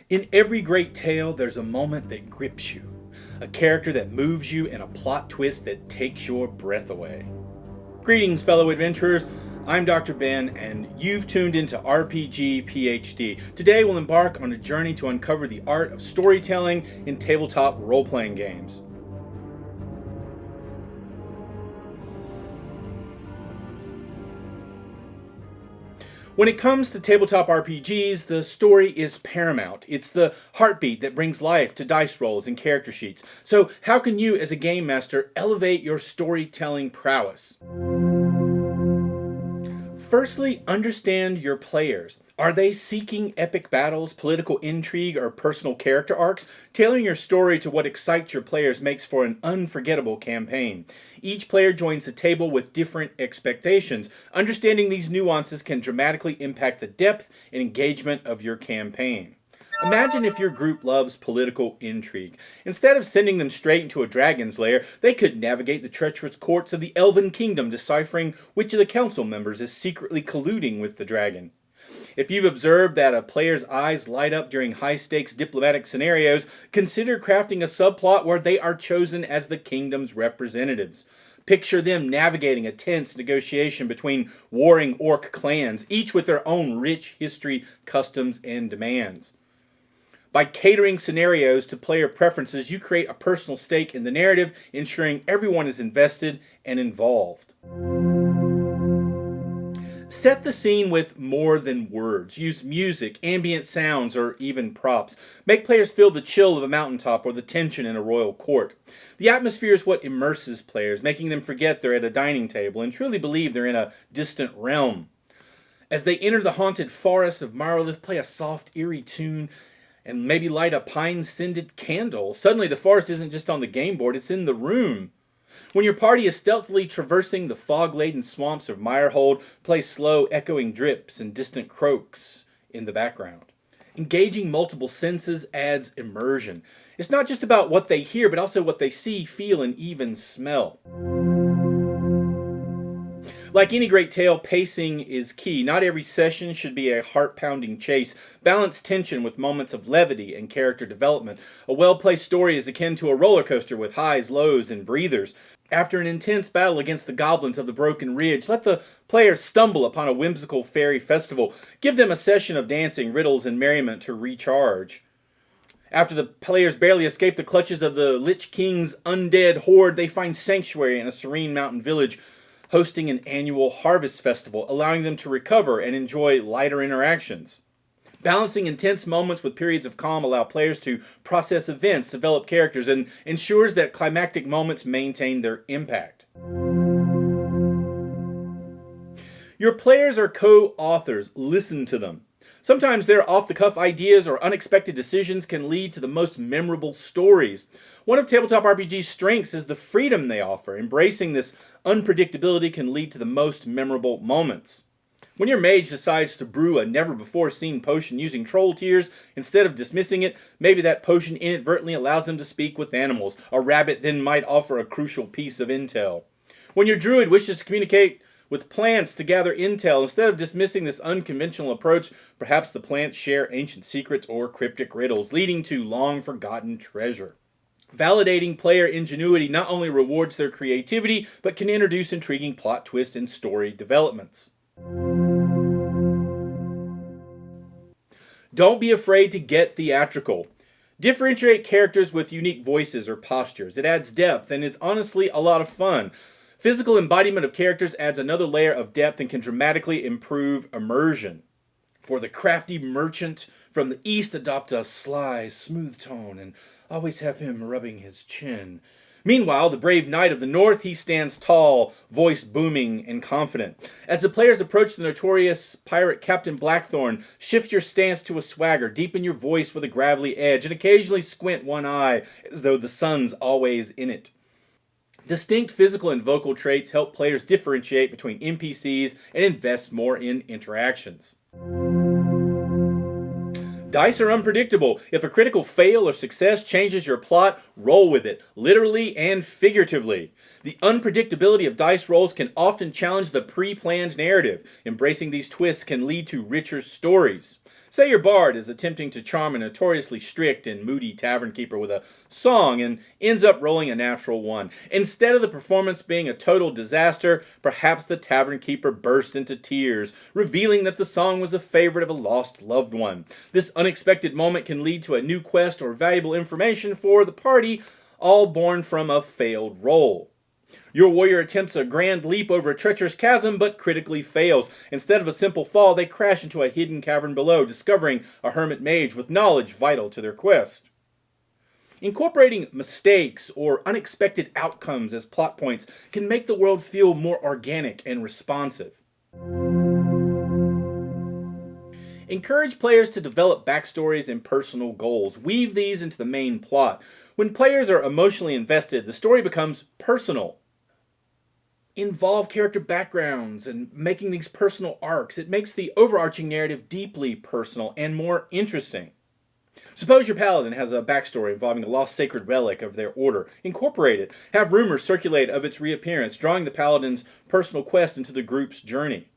In every great tale, there's a moment that grips you, a character that moves you, and a plot twist that takes your breath away. Greetings, fellow adventurers. I'm Dr. Ben, and you've tuned into RPG PhD. Today, we'll embark on a journey to uncover the art of storytelling in tabletop role-playing games. When it comes to tabletop RPGs, the story is paramount. It's the heartbeat that brings life to dice rolls and character sheets. So how can you, as a game master, elevate your storytelling prowess? Firstly, understand your players. Are they seeking epic battles, political intrigue, or personal character arcs? Tailoring your story to what excites your players makes for an unforgettable campaign. Each player joins the table with different expectations. Understanding these nuances can dramatically impact the depth and engagement of your campaign. Imagine if your group loves political intrigue. Instead of sending them straight into a dragon's lair, they could navigate the treacherous courts of the Elven Kingdom, deciphering which of the council members is secretly colluding with the dragon. If you've observed that a player's eyes light up during high-stakes diplomatic scenarios, consider crafting a subplot where they are chosen as the kingdom's representatives. Picture them navigating a tense negotiation between warring orc clans, each with their own rich history, customs, and demands. By catering scenarios to player preferences, you create a personal stake in the narrative, ensuring everyone is invested and involved. Set the scene with more than words. Use music, ambient sounds, or even props. Make players feel the chill of a mountaintop or the tension in a royal court. The atmosphere is what immerses players, making them forget they're at a dining table and truly believe they're in a distant realm. As they enter the haunted forest of Marlith, play a soft, eerie tune and maybe light a pine-scented candle. Suddenly the forest isn't just on the game board, it's in the room. When your party is stealthily traversing the fog-laden swamps of Mirehold, play slow, echoing drips and distant croaks in the background. Engaging multiple senses adds immersion. It's not just about what they hear, but also what they see, feel, and even smell. Like any great tale, pacing is key. Not every session should be a heart-pounding chase. Balance tension with moments of levity and character development. A well-placed story is akin to a roller coaster with highs, lows, and breathers. After an intense battle against the goblins of the Broken Ridge, let the players stumble upon a whimsical fairy festival. Give them a session of dancing, riddles, and merriment to recharge. After the players barely escape the clutches of the Lich King's undead horde, they find sanctuary in a serene mountain village, hosting an annual harvest festival, allowing them to recover and enjoy lighter interactions. Balancing intense moments with periods of calm allow players to process events, develop characters, and ensures that climactic moments maintain their impact. Your players are co-authors. Listen to them. Sometimes their off-the-cuff ideas or unexpected decisions can lead to the most memorable stories. One of tabletop RPG's strengths is the freedom they offer. Embracing this unpredictability can lead to the most memorable moments. When your mage decides to brew a never-before-seen potion using troll tears, instead of dismissing it, maybe that potion inadvertently allows them to speak with animals. A rabbit then might offer a crucial piece of intel. When your druid wishes to communicate with plants to gather intel, instead of dismissing this unconventional approach, perhaps the plants share ancient secrets or cryptic riddles, leading to long-forgotten treasure. Validating player ingenuity not only rewards their creativity, but can introduce intriguing plot twists and story developments. Don't be afraid to get theatrical. Differentiate characters with unique voices or postures. It adds depth and is honestly a lot of fun. Physical embodiment of characters adds another layer of depth and can dramatically improve immersion. For the crafty merchant from the east, adopt a sly, smooth tone and always have him rubbing his chin. Meanwhile, the brave knight of the north, he stands tall, voice booming and confident. As the players approach the notorious pirate Captain Blackthorn, shift your stance to a swagger, deepen your voice with a gravelly edge, and occasionally squint one eye as though the sun's always in it. Distinct physical and vocal traits help players differentiate between NPCs and invest more in interactions. Dice are unpredictable. If a critical fail or success changes your plot, roll with it, literally and figuratively. The unpredictability of dice rolls can often challenge the pre-planned narrative. Embracing these twists can lead to richer stories. Say your bard is attempting to charm a notoriously strict and moody tavern keeper with a song and ends up rolling a natural one. Instead of the performance being a total disaster, perhaps the tavern keeper bursts into tears, revealing that the song was a favorite of a lost loved one. This unexpected moment can lead to a new quest or valuable information for the party, all born from a failed roll. Your warrior attempts a grand leap over a treacherous chasm, but critically fails. Instead of a simple fall, they crash into a hidden cavern below, discovering a hermit mage with knowledge vital to their quest. Incorporating mistakes or unexpected outcomes as plot points can make the world feel more organic and responsive. Encourage players to develop backstories and personal goals. Weave these into the main plot. When players are emotionally invested, the story becomes personal. Involve character backgrounds and making these personal arcs. It makes the overarching narrative deeply personal and more interesting. Suppose your paladin has a backstory involving a lost sacred relic of their order. Incorporate it. Have rumors circulate of its reappearance, drawing the paladin's personal quest into the group's journey.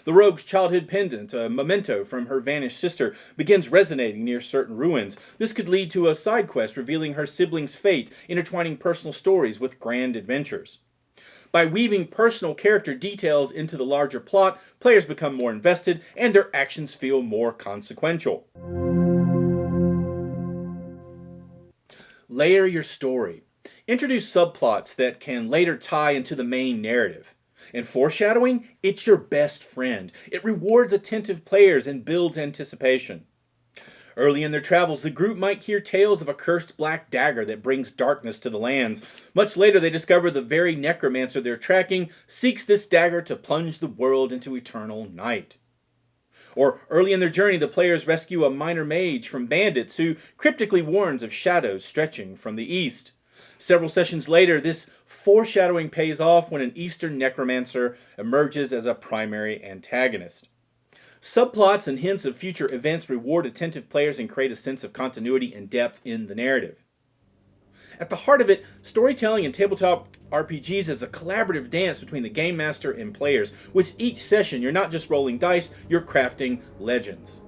The rogue's childhood pendant, a memento from her vanished sister, begins resonating near certain ruins. This could lead to a side quest revealing her sibling's fate, intertwining personal stories with grand adventures. By weaving personal character details into the larger plot, players become more invested and their actions feel more consequential. Layer your story. Introduce subplots that can later tie into the main narrative. In foreshadowing, it's your best friend. It rewards attentive players and builds anticipation. Early in their travels, the group might hear tales of a cursed black dagger that brings darkness to the lands. Much later, they discover the very necromancer they're tracking seeks this dagger to plunge the world into eternal night. Or early in their journey, the players rescue a minor mage from bandits who cryptically warns of shadows stretching from the east. Several sessions later, this foreshadowing pays off when an Eastern necromancer emerges as a primary antagonist. Subplots and hints of future events reward attentive players and create a sense of continuity and depth in the narrative. At the heart of it, storytelling in tabletop RPGs is a collaborative dance between the game master and players. With each session, you're not just rolling dice, you're crafting legends.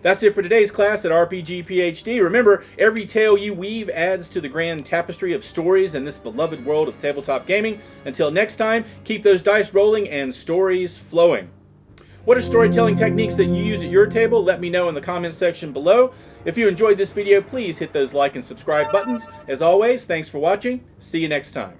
That's it for today's class at RPG PhD. Remember, every tale you weave adds to the grand tapestry of stories in this beloved world of tabletop gaming. Until next time, keep those dice rolling and stories flowing. What are storytelling techniques that you use at your table? Let me know in the comments section below. If you enjoyed this video, please hit those like and subscribe buttons. As always, thanks for watching. See you next time.